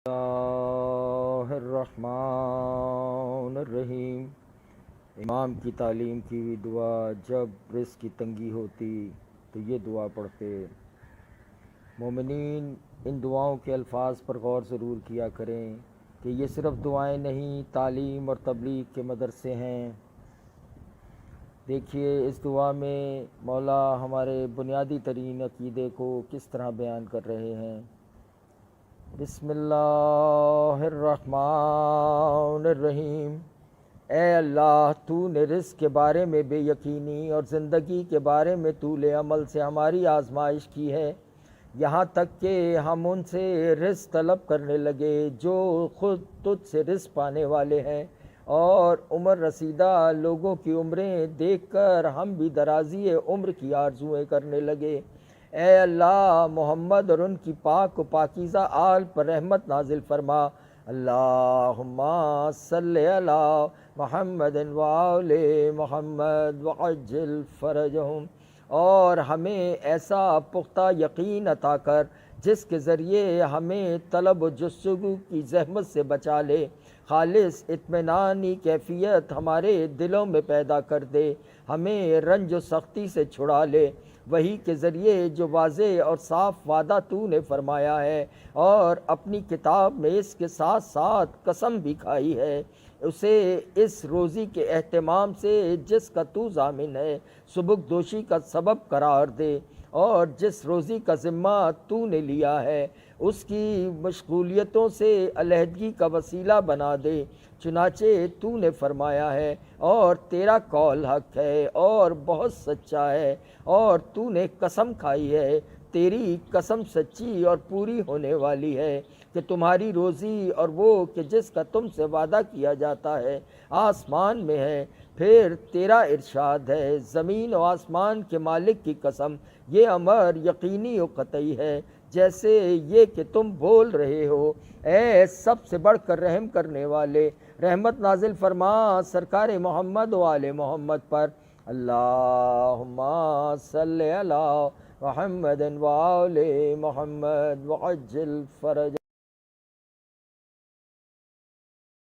اللہ الرحمن الرحیم۔ امام کی تعلیم کی ہوئی دعا، جب رزق کی تنگی ہوتی تو یہ دعا پڑھتے۔ مومنین ان دعاؤں کے الفاظ پر غور ضرور کیا کریں کہ یہ صرف دعائیں نہیں، تعلیم اور تبلیغ کے مدرسے ہیں۔ دیکھیے اس دعا میں مولا ہمارے بنیادی ترین عقیدے کو کس طرح بیان کر رہے ہیں۔ بسم اللہ الرحمن الرحیم۔ اے اللہ، تو نے رزق کے بارے میں بے یقینی اور زندگی کے بارے میں طول عمل سے ہماری آزمائش کی ہے، یہاں تک کہ ہم ان سے رزق طلب کرنے لگے جو خود تجھ سے رزق پانے والے ہیں، اور عمر رسیدہ لوگوں کی عمریں دیکھ کر ہم بھی درازی عمر کی آرزویں کرنے لگے۔ اے اللہ، محمد اور ان کی پاک و پاکیزہ آل پر رحمت نازل فرما۔ اللہم صلی علی محمد وآل محمد وعجل فرجہم۔ اور ہمیں ایسا پختہ یقین عطا کر جس کے ذریعے ہمیں طلب و جستجو کی زحمت سے بچا لے، خالص اطمینانی کیفیت ہمارے دلوں میں پیدا کر دے، ہمیں رنج و سختی سے چھڑا لے، وہی کے ذریعے جو واضح اور صاف وعدہ تو نے فرمایا ہے اور اپنی کتاب میں اس کے ساتھ ساتھ قسم بھی کھائی ہے، اسے اس روزی کے اہتمام سے جس کا تو ضامن ہے سبکدوشی کا سبب قرار دے، اور جس روزی کا ذمہ تو نے لیا ہے اس کی مشغولیتوں سے علیحدگی کا وسیلہ بنا دے۔ چنانچہ تو نے فرمایا ہے اور تیرا قول حق ہے اور بہت سچا ہے، اور تو نے قسم کھائی ہے، تیری قسم سچی اور پوری ہونے والی ہے کہ تمہاری روزی اور وہ کہ جس کا تم سے وعدہ کیا جاتا ہے آسمان میں ہے۔ پھر تیرا ارشاد ہے، زمین و آسمان کے مالک کی قسم، یہ امر یقینی و قطعی ہے جیسے یہ کہ تم بول رہے ہو۔ اے سب سے بڑھ کر رحم کرنے والے، رحمت نازل فرما سرکار محمد و آل محمد پر۔ اللہم صلی علی محمد و آل محمد وعجل فرج۔